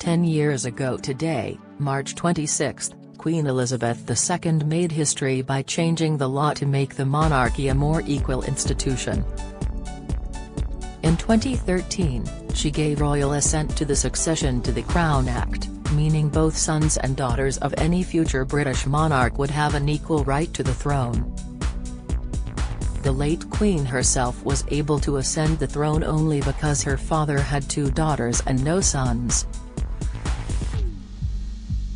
10 years ago today, March 26, Queen Elizabeth II made history by changing the law to make the monarchy a more equal institution. In 2013, she gave royal assent to the Succession to the Crown Act, meaning both sons and daughters of any future British monarch would have an equal right to the throne. The late Queen herself was able to ascend the throne only because her father had 2 daughters and no sons.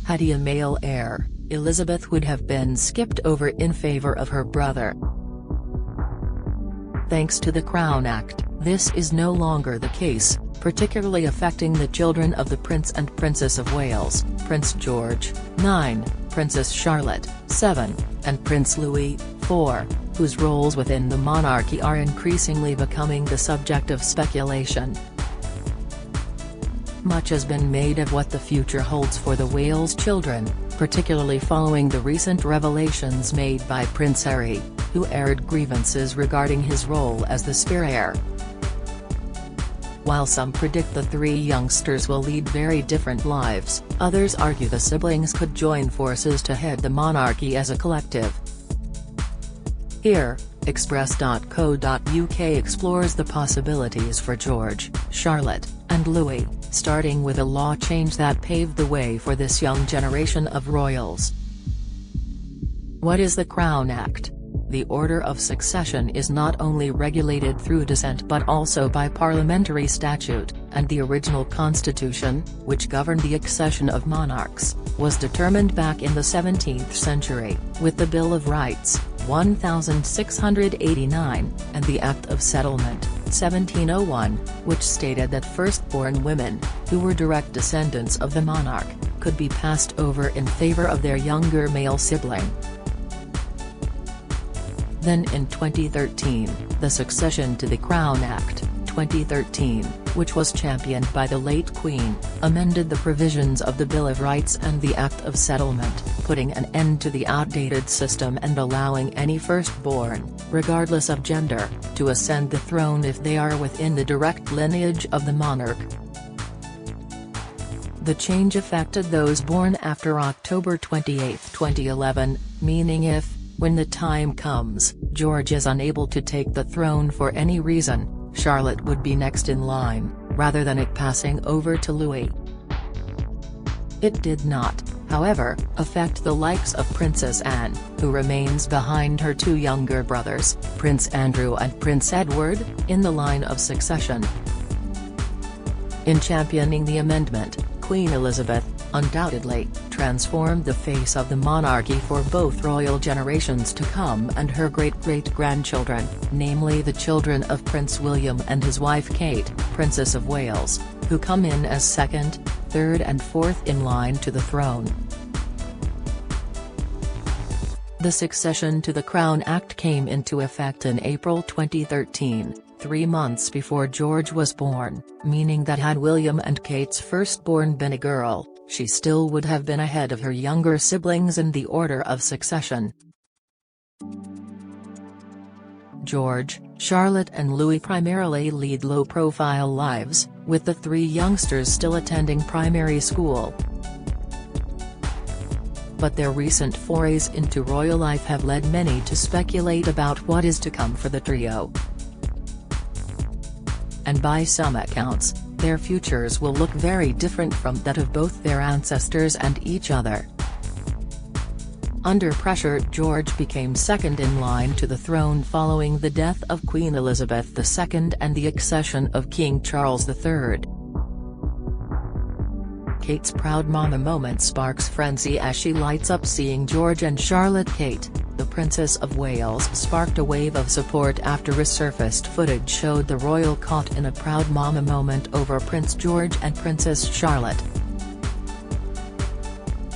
Had he a male heir, Elizabeth would have been skipped over in favour of her brother. Thanks to the Crown Act, this is no longer the case, particularly affecting the children of the Prince and Princess of Wales, Prince George, 9, Princess Charlotte, 7, and Prince Louis, 4, whose roles within the monarchy are increasingly becoming the subject of speculation. Much has been made of what the future holds for the Wales children, particularly following the recent revelations made by Prince Harry, who aired grievances regarding his role as the spare heir. While some predict the 3 youngsters will lead very different lives, others argue the siblings could join forces to head the monarchy as a collective. Here, Express.co.uk explores the possibilities for George, Charlotte, and Louis, starting with a law change that paved the way for this young generation of royals. What is the Crown Act? The order of succession is not only regulated through descent but also by parliamentary statute, and the original constitution, which governed the accession of monarchs, was determined back in the 17th century, with the Bill of Rights, 1689, and the Act of Settlement, 1701, which stated that firstborn women, who were direct descendants of the monarch, could be passed over in favour of their younger male sibling. Then in 2013, the Succession to the Crown Act, 2013, which was championed by the late Queen, amended the provisions of the Bill of Rights and the Act of Settlement, putting an end to the outdated system and allowing any firstborn, regardless of gender, to ascend the throne if they are within the direct lineage of the monarch. The change affected those born after October 28, 2011, meaning if, when the time comes, George is unable to take the throne for any reason, Charlotte would be next in line, rather than it passing over to Louis. It did not, however, affect the likes of Princess Anne, who remains behind her 2 younger brothers, Prince Andrew and Prince Edward, in the line of succession. In championing the amendment, Queen Elizabeth, undoubtedly, transformed the face of the monarchy for both royal generations to come and her great-great-grandchildren, namely the children of Prince William and his wife Kate, Princess of Wales, who come in as 2nd, 3rd and 4th in line to the throne. The Succession to the Crown Act came into effect in April 2013. 3 months before George was born, meaning that had William and Kate's firstborn been a girl, she still would have been ahead of her younger siblings in the order of succession. George, Charlotte and Louis primarily lead low-profile lives, with the 3 youngsters still attending primary school. But their recent forays into royal life have led many to speculate about what is to come for the trio. And by some accounts, their futures will look very different from that of both their ancestors and each other. Under pressure, George became 2nd in line to the throne following the death of Queen Elizabeth II and the accession of King Charles III. Kate's proud mama moment sparks frenzy as she lights up seeing George and Charlotte. Kate, the Princess of Wales, sparked a wave of support after resurfaced footage showed the royal caught in a proud mama moment over Prince George and Princess Charlotte.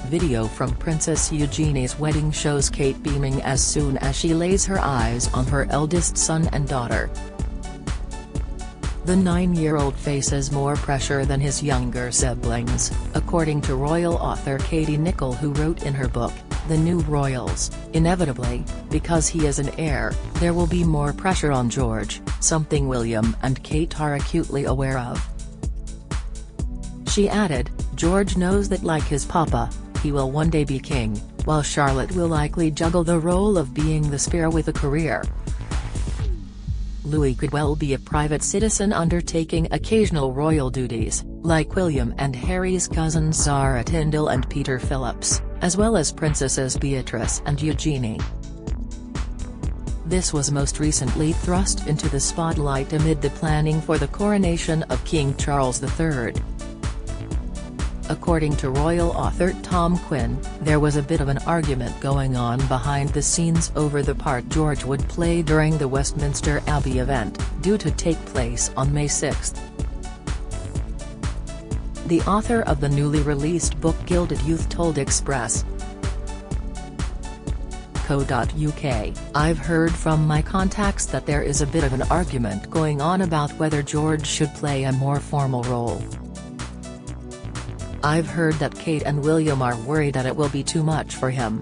Video from Princess Eugenie's wedding shows Kate beaming as soon as she lays her eyes on her eldest son and daughter. The 9-year-old faces more pressure than his younger siblings, according to royal author Katie Nicholl, who wrote in her book, The New Royals, inevitably, because he is an heir, there will be more pressure on George, something William and Kate are acutely aware of. She added, George knows that like his papa, he will one day be king, while Charlotte will likely juggle the role of being the spare with a career. Louis could well be a private citizen undertaking occasional royal duties, like William and Harry's cousins Zara Tindall and Peter Phillips, as well as Princesses Beatrice and Eugenie. This was most recently thrust into the spotlight amid the planning for the coronation of King Charles III. According to royal author Tom Quinn, there was a bit of an argument going on behind the scenes over the part George would play during the Westminster Abbey event, due to take place on May 6. The author of the newly released book Gilded Youth told Express.co.uk, "I've heard from my contacts that there is a bit of an argument going on about whether George should play a more formal role. I've heard that Kate and William are worried that it will be too much for him,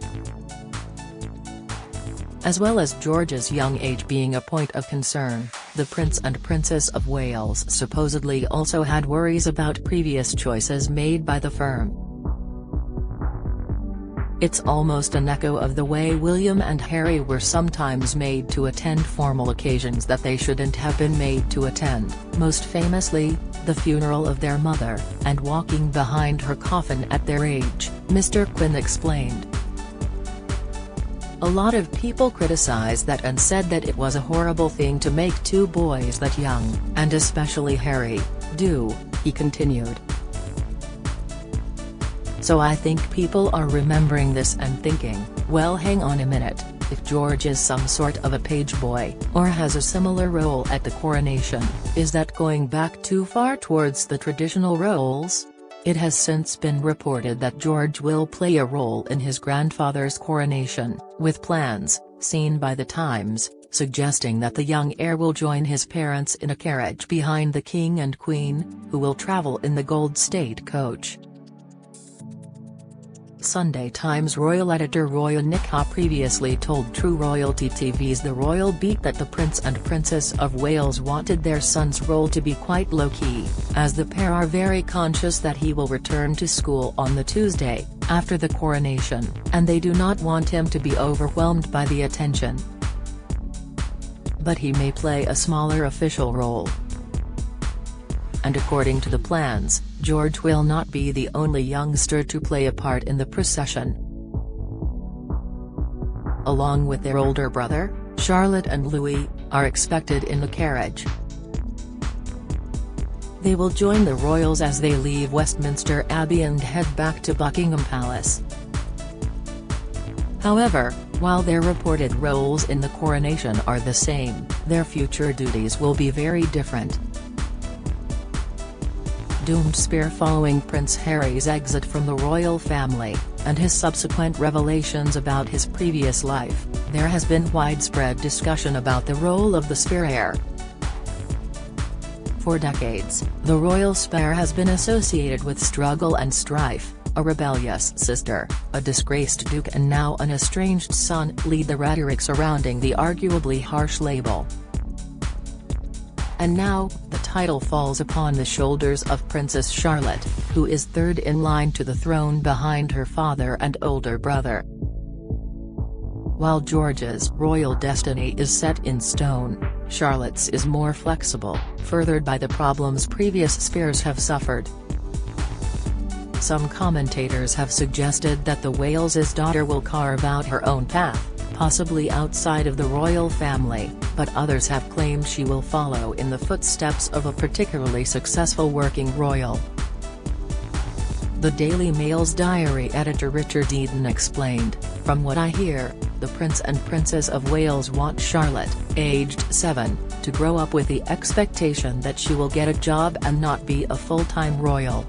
as well as George's young age being a point of concern. The Prince and Princess of Wales supposedly also had worries about previous choices made by the firm. It's almost an echo of the way William and Harry were sometimes made to attend formal occasions that they shouldn't have been made to attend, most famously, the funeral of their mother, and walking behind her coffin at their age," Mr. Quinn explained. "A lot of people criticized that and said that it was a horrible thing to make two boys that young, and especially Harry, do," he continued. "So I think people are remembering this and thinking, well, hang on a minute, if George is some sort of a page boy, or has a similar role at the coronation, is that going back too far towards the traditional roles?" It has since been reported that George will play a role in his grandfather's coronation, with plans, seen by The Times, suggesting that the young heir will join his parents in a carriage behind the King and Queen, who will travel in the Gold State coach. Sunday Times royal editor Roya Nikha previously told True Royalty TV's The Royal Beat that the Prince and Princess of Wales wanted their son's role to be quite low-key, as the pair are very conscious that he will return to school on the Tuesday, after the coronation, and they do not want him to be overwhelmed by the attention. But he may play a smaller official role. And according to the plans, George will not be the only youngster to play a part in the procession. Along with their older brother, Charlotte and Louis, are expected in the carriage. They will join the royals as they leave Westminster Abbey and head back to Buckingham Palace. However, while their reported roles in the coronation are the same, their future duties will be very different. Doomed spare following Prince Harry's exit from the royal family, and his subsequent revelations about his previous life, there has been widespread discussion about the role of the spare heir. For decades, the royal spare has been associated with struggle and strife. A rebellious sister, a disgraced duke and now an estranged son lead the rhetoric surrounding the arguably harsh label. And now, the title falls upon the shoulders of Princess Charlotte, who is third in line to the throne behind her father and older brother. While George's royal destiny is set in stone, Charlotte's is more flexible, furthered by the problems previous spares have suffered. Some commentators have suggested that the Wales's daughter will carve out her own path, possibly outside of the royal family, but others have claimed she will follow in the footsteps of a particularly successful working royal. The Daily Mail's diary editor Richard Eden explained, "From what I hear, the Prince and Princess of Wales want Charlotte, aged 7, to grow up with the expectation that she will get a job and not be a full-time royal.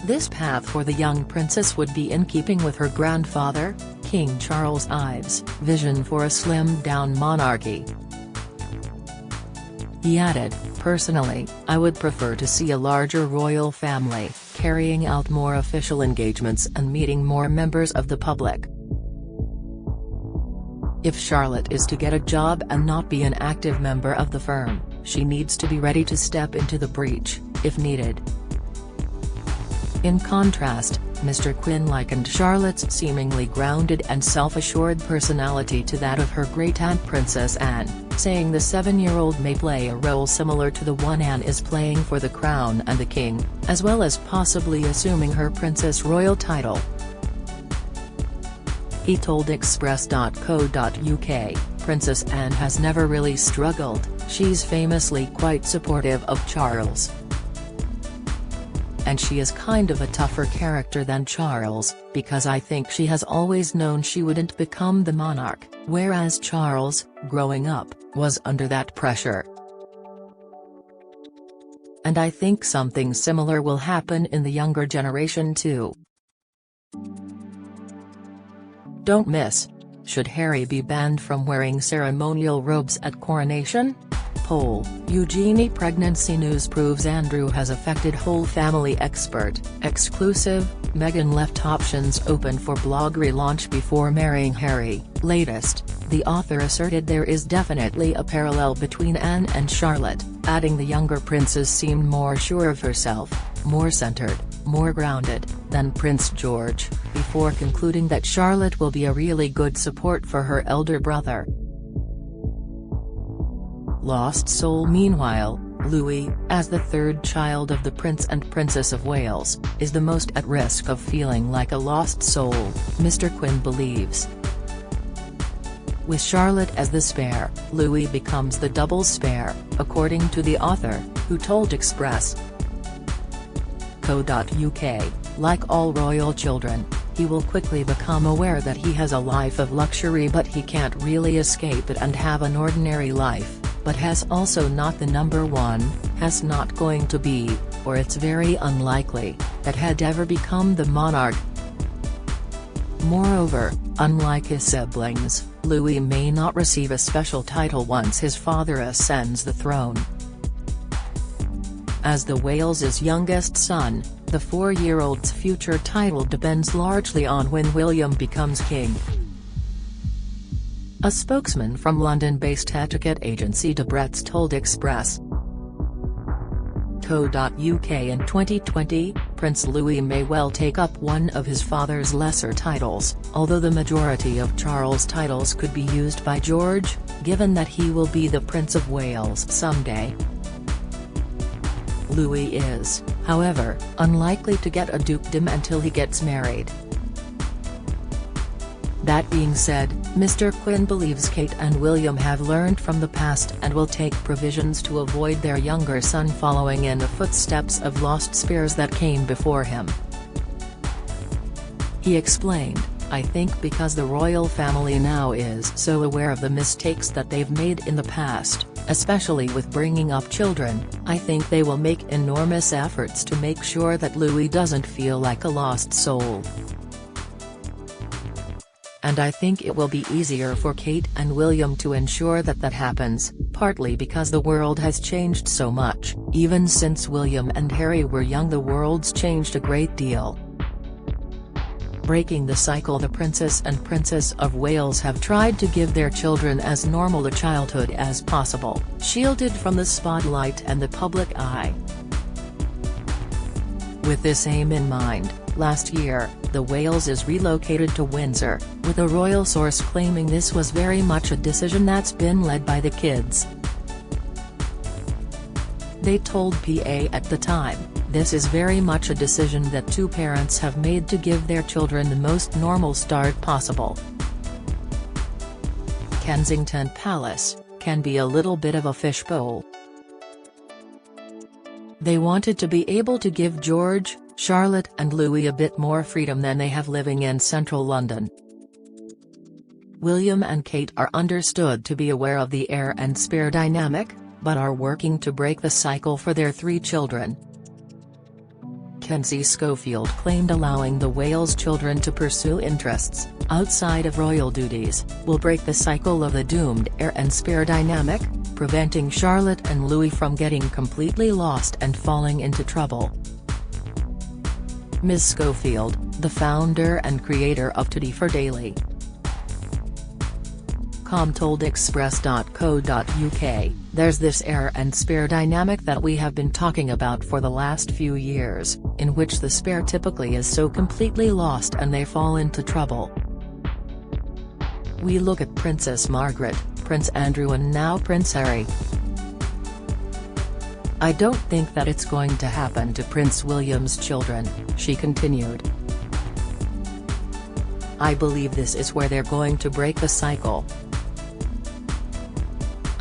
This path for the young princess would be in keeping with her grandfather, King Charles Ives' vision for a slimmed-down monarchy." He added, "Personally, I would prefer to see a larger royal family, carrying out more official engagements and meeting more members of the public. If Charlotte is to get a job and not be an active member of the firm, she needs to be ready to step into the breach, if needed." In contrast, Mr. Quinn likened Charlotte's seemingly grounded and self-assured personality to that of her great-aunt Princess Anne, saying the 7-year-old may play a role similar to the one Anne is playing for the Crown and the King, as well as possibly assuming her Princess Royal title. He told Express.co.uk, "Princess Anne has never really struggled, she's famously quite supportive of Charles. And she is kind of a tougher character than Charles, because I think she has always known she wouldn't become the monarch, whereas Charles, growing up, was under that pressure. And I think something similar will happen in the younger generation too." Don't miss: should Harry be banned from wearing ceremonial robes at coronation? Poll: Eugenie pregnancy news proves Andrew has affected whole family. Expert, exclusive, Meghan left options open for blog relaunch before marrying Harry. Latest, the author asserted there is definitely a parallel between Anne and Charlotte, adding the younger princess seemed more sure of herself, more centered, more grounded, than Prince George, before concluding that Charlotte will be a really good support for her elder brother. Lost soul. Meanwhile, Louis, as the third child of the Prince and Princess of Wales, is the most at risk of feeling like a lost soul, Mr. Quinn believes. With Charlotte as the spare, Louis becomes the double spare, according to the author, who told Express.co.uk, like all royal children, he will quickly become aware that he has a life of luxury but he can't really escape it and have an ordinary life, but has also not the number one, has not going to be, or it's very unlikely, that had ever become the monarch. Moreover, unlike his siblings, Louis may not receive a special title once his father ascends the throne. As the Wales's youngest son, the 4-year-old's future title depends largely on when William becomes king. A spokesman from London-based etiquette agency Debrets told Express.co.uk in 2020, Prince Louis may well take up one of his father's lesser titles, although the majority of Charles' titles could be used by George, given that he will be the Prince of Wales someday. Louis is, however, unlikely to get a dukedom until he gets married. That being said, Mr. Quinn believes Kate and William have learned from the past and will take provisions to avoid their younger son following in the footsteps of lost spears that came before him. He explained, "I think because the royal family now is so aware of the mistakes that they've made in the past, especially with bringing up children, I think they will make enormous efforts to make sure that Louis doesn't feel like a lost soul. And I think it will be easier for Kate and William to ensure that that happens, partly because the world has changed so much. Even since William and Harry were young, the world's changed a great deal." Breaking the cycle, the Princess and Princess of Wales have tried to give their children as normal a childhood as possible, shielded from the spotlight and the public eye. With this aim in mind, last year, the Waleses relocated to Windsor, with a royal source claiming this was very much a decision that's been led by the kids. They told PA at the time, "This is very much a decision that two parents have made to give their children the most normal start possible." Kensington Palace can be a little bit of a fishbowl. They wanted to be able to give George, Charlotte and Louis a bit more freedom than they have living in central London. William and Kate are understood to be aware of the heir and spare dynamic, but are working to break the cycle for their 3 children. Kenzie Schofield claimed allowing the Wales children to pursue interests outside of royal duties will break the cycle of the doomed heir and spare dynamic, preventing Charlotte and Louis from getting completely lost and falling into trouble. Ms. Schofield, the founder and creator of Today for Daily Com told Express.co.uk, "There's this heir and spare dynamic that we have been talking about for the last few years, in which the spare typically is so completely lost and they fall into trouble. We look at Princess Margaret, Prince Andrew and now Prince Harry. I don't think that it's going to happen to Prince William's children," she continued. "I believe this is where they're going to break the cycle.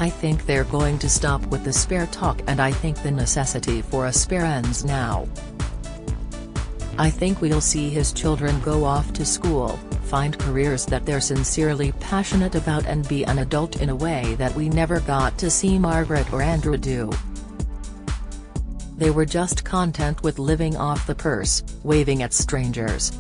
I think they're going to stop with the spare talk and I think the necessity for a spare ends now. I think we'll see his children go off to school, find careers that they're sincerely passionate about and be an adult in a way that we never got to see Margaret or Andrew do. They were just content with living off the purse, waving at strangers.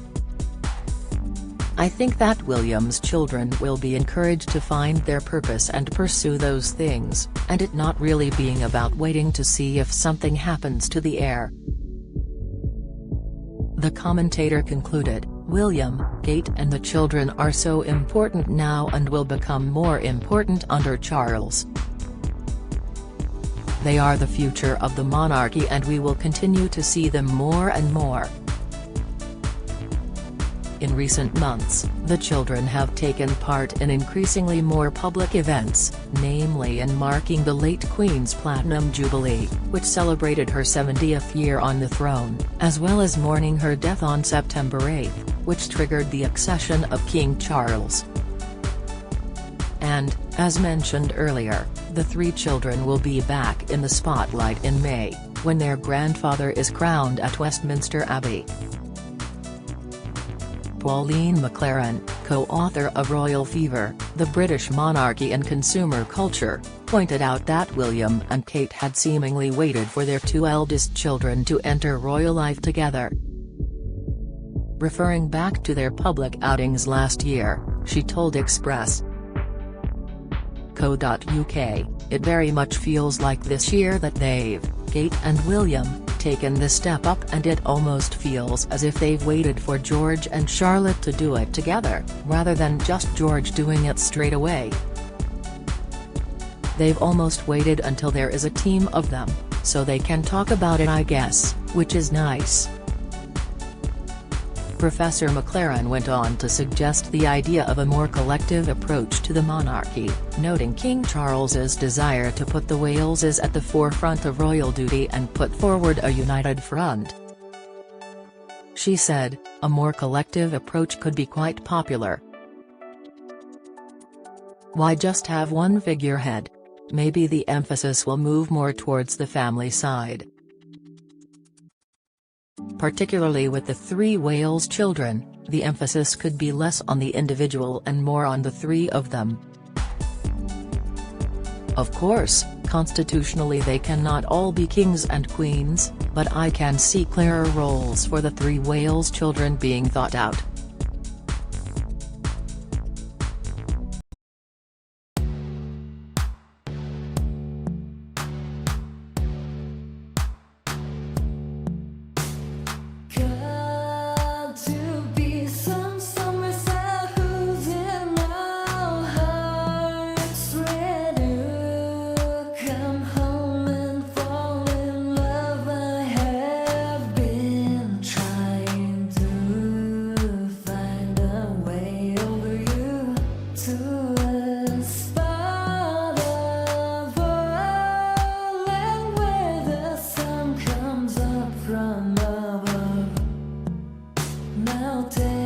I think that William's children will be encouraged to find their purpose and pursue those things, and it not really being about waiting to see if something happens to the heir." The commentator concluded, "William, Kate and the children are so important now and will become more important under Charles. They are the future of the monarchy and we will continue to see them more and more." In recent months, the children have taken part in increasingly more public events, namely in marking the late Queen's Platinum Jubilee, which celebrated her 70th year on the throne, as well as mourning her death on September 8, which triggered the accession of King Charles. And, as mentioned earlier, the three children will be back in the spotlight in May, when their grandfather is crowned at Westminster Abbey. Pauline McLaren, co-author of Royal Fever, The British Monarchy and Consumer Culture, pointed out that William and Kate had seemingly waited for their two eldest children to enter royal life together. Referring back to their public outings last year, she told Express.co.uk, "It very much feels like this year that they've, Kate and William, taken the step up and it almost feels as if they've waited for George and Charlotte to do it together, rather than just George doing it straight away. They've almost waited until there is a team of them, so they can talk about it I guess, which is nice." Professor McLaren went on to suggest the idea of a more collective approach to the monarchy, noting King Charles's desire to put the Waleses at the forefront of royal duty and put forward a united front. She said, "A more collective approach could be quite popular. Why just have one figurehead? Maybe the emphasis will move more towards the family side. Particularly with the three Wales children, the emphasis could be less on the individual and more on the three of them. Of course, constitutionally they cannot all be kings and queens, but I can see clearer roles for the three Wales children being thought out." Now take